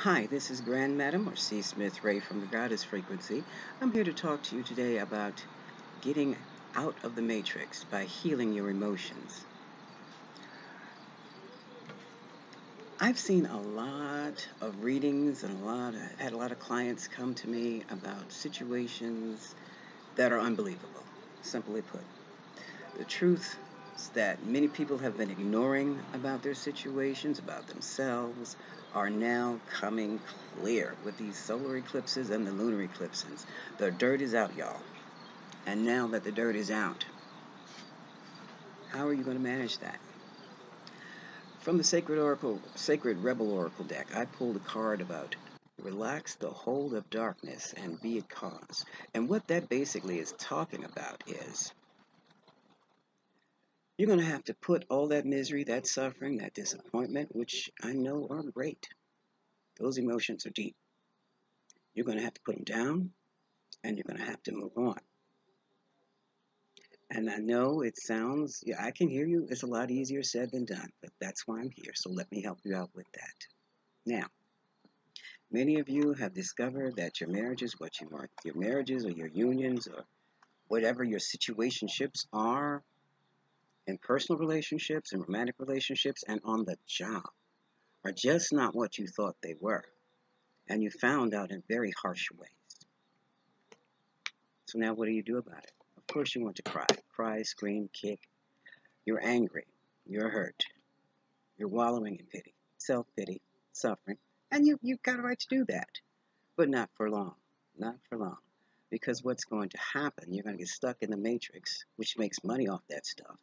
Hi, this is Grand Madam or C. Smith Ray from the Goddess Frequency. I'm here to talk to you today about getting out of the matrix by healing your emotions. I've seen a lot of readings and had a lot of clients come to me about situations that are unbelievable, simply put. The truth is that many people have been ignoring about their situations, about themselves, are now coming clear with these solar eclipses and the lunar eclipses. The dirt is out, y'all. And now that the dirt is out, how are you going to manage that? From the Sacred Rebel Oracle deck, I pulled a card about relax the hold of darkness and be it cause. And what that basically is talking about is you're going to have to put all that misery, that suffering, that disappointment, which I know are great. Those emotions are deep. You're going to have to put them down and you're going to have to move on. And I know it sounds, yeah, I can hear you. It's a lot easier said than done, but that's why I'm here. So let me help you out with that. Now, many of you have discovered that your marriages, what you want, your marriages or your unions or whatever your situationships are in personal relationships and romantic relationships and on the job are just not what you thought they were. And you found out in very harsh ways. So now what do you do about it? Of course you want to cry. Cry, scream, kick. You're angry. You're hurt. You're wallowing in pity, self-pity, suffering. And you've got a right to do that. But not for long. Not for long. Because what's going to happen, you're going to get stuck in the matrix, which makes money off that stuff.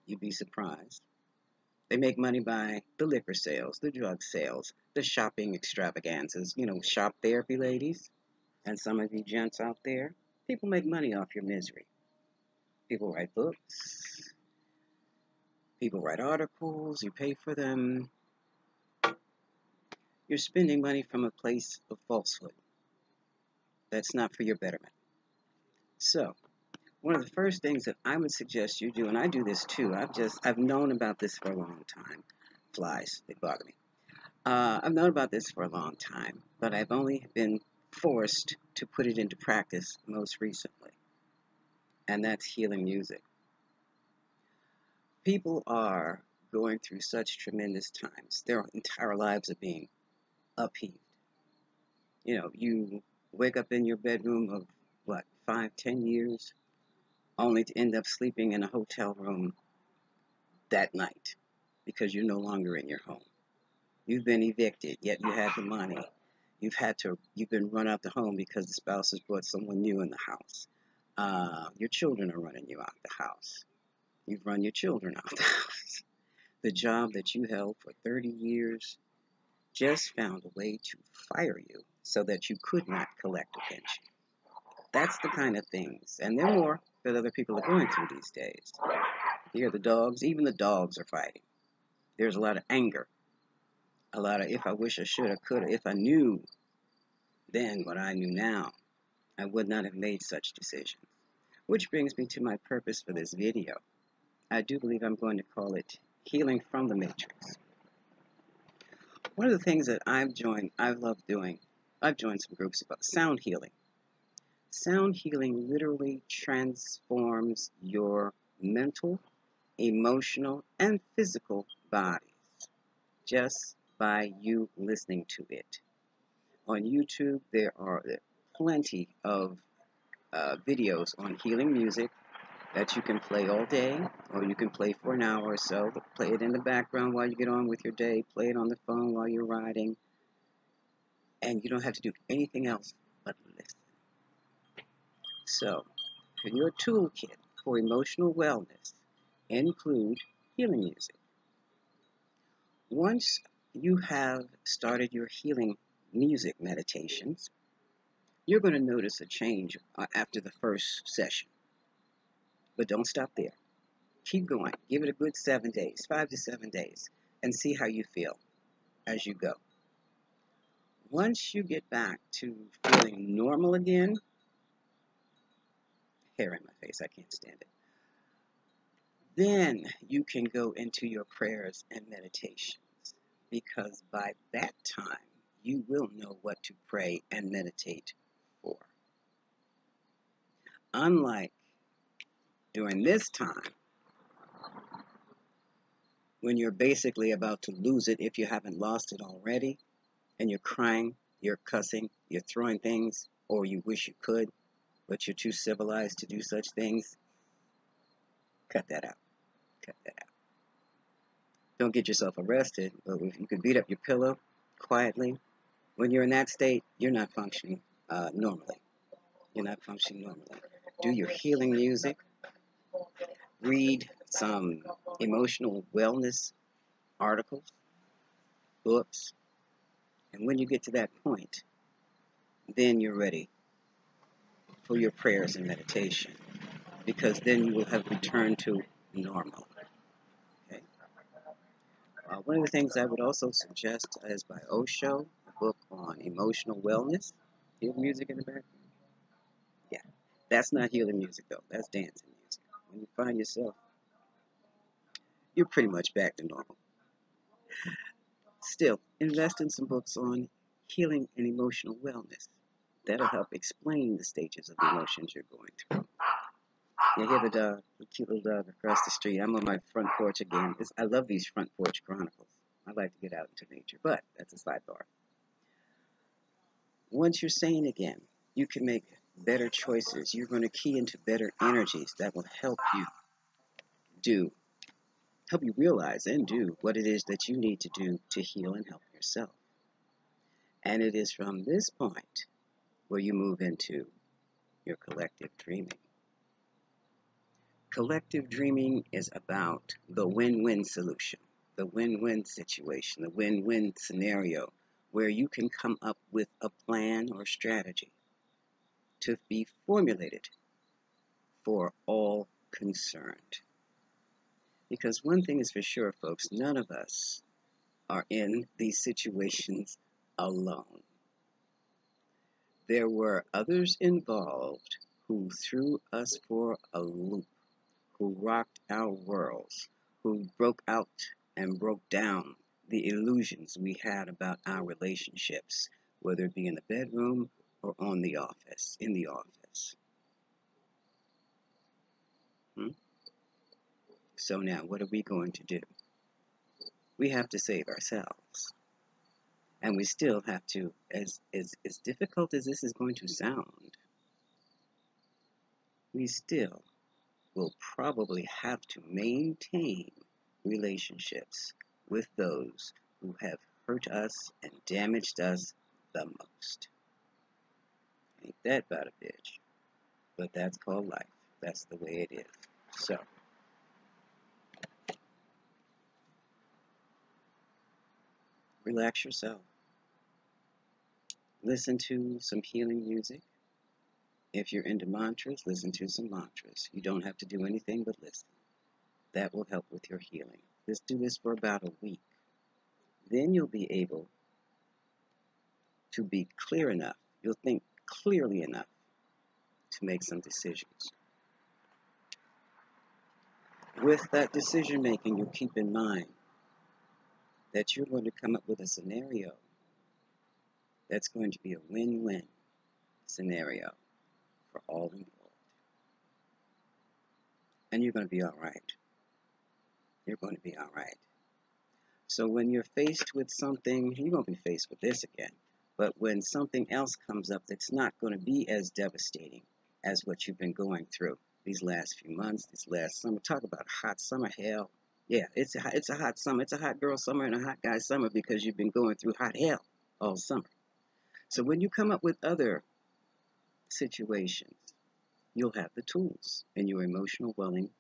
You'd be surprised. They make money by the liquor sales, the drug sales, the shopping extravaganzas, shop therapy ladies. And some of you gents out there, people make money off your misery. People write books, people write articles, you pay for them. You're spending money from a place of falsehood. That's not for your betterment. So, one of the first things that I would suggest you do, and I do this too, I've known about this for a long time. Flies, they bother me. I've known about this for a long time, but I've only been forced to put it into practice most recently. And that's healing music. People are going through such tremendous times. Their entire lives are being upheaved. You wake up in your bedroom of what, 5, 10 years, only to end up sleeping in a hotel room that night because you're no longer in your home. You've been evicted, yet you had the money. You've been run out the home because the spouse has brought someone new in the house. Your children are running you out the house. You've run your children out the house. The job that you held for 30 years just found a way to fire you so that you could not collect a pension. That's the kind of things, and there are more that other people are going through these days. You hear the dogs, even the dogs are fighting. There's a lot of anger, a lot of if I wish I should, I could, if I knew then what I knew now, I would not have made such decisions. Which brings me to my purpose for this video. I do believe I'm going to call it Healing from the Matrix. One of the things that I've loved doing, I've joined some groups about sound healing. Sound healing literally transforms your mental, emotional, and physical bodies just by you listening to it. On YouTube, there are plenty of videos on healing music that you can play all day, or you can play for an hour or so. Play it in the background while you get on with your day. Play it on the phone while you're riding. And you don't have to do anything else but listen. So, in your toolkit for emotional wellness, include healing music. Once you have started your healing music meditations, you're going to notice a change after the first session. But don't stop there. Keep going. Give it a good 7 days, 5 to 7 days, and see how you feel as you go. Once you get back to feeling normal again, hair in my face, I can't stand it. Then you can go into your prayers and meditations, because by that time you will know what to pray and meditate for. Unlike during this time, when you're basically about to lose it if you haven't lost it already, and you're crying, you're cussing, you're throwing things, or you wish you could, but you're too civilized to do such things, cut that out. Cut that out. Don't get yourself arrested, but if you could beat up your pillow quietly, when you're in that state, you're not functioning normally. You're not functioning normally. Do your healing music. Read some emotional wellness articles, books, and when you get to that point, then you're ready for your prayers and meditation, because then you will have returned to normal. Okay. One of the things I would also suggest is by Osho, a book on emotional wellness. Hear music in the background? Yeah, that's not healing music though. That's dancing music. When you find yourself, you're pretty much back to normal. Still, invest in some books on healing and emotional wellness. That'll help explain the stages of the emotions you're going through. You hear the dog, the cute little dog across the street. I'm on my front porch again. I love these front porch chronicles. I like to get out into nature, but that's a sidebar. Once you're sane again, you can make better choices. You're going to key into better energies that will help you realize and do what it is that you need to do to heal and help yourself. And it is from this point where you move into your collective dreaming. Collective dreaming is about the win-win solution, the win-win situation, the win-win scenario where you can come up with a plan or strategy to be formulated for all concerned. Because one thing is for sure, folks, none of us are in these situations alone. There were others involved who threw us for a loop, who rocked our worlds, who broke out and broke down the illusions we had about our relationships, whether it be in the bedroom or in the office. So now, what are we going to do? We have to save ourselves. And we still have to, as difficult as this is going to sound, we still will probably have to maintain relationships with those who have hurt us and damaged us the most. Ain't that about a bitch? But that's called life. That's the way it is. So, relax yourself. Listen to some healing music. If you're into mantras, listen to some mantras. You don't have to do anything but listen. That will help with your healing. Just do this for about a week. Then you'll be able to be clear enough. You'll think clearly enough to make some decisions. With that decision making, you'll keep in mind that you're going to come up with a scenario that's going to be a win-win scenario for all involved. And you're going to be all right. You're going to be all right. So when you're faced with something, you won't be faced with this again, but when something else comes up that's not going to be as devastating as what you've been going through these last few months, this last summer, talk about hot summer, hell. Yeah, it's a hot summer. It's a hot girl summer and a hot guy summer because you've been going through hot hell all summer. So when you come up with other situations, you'll have the tools in your emotional wellness.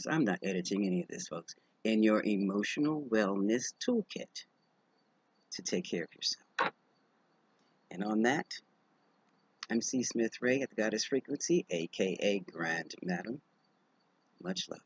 I'm not editing any of this, folks. In your emotional wellness toolkit to take care of yourself. And on that, I'm C. Smith Ray at the Goddess Frequency, aka Grand Madam. Much love.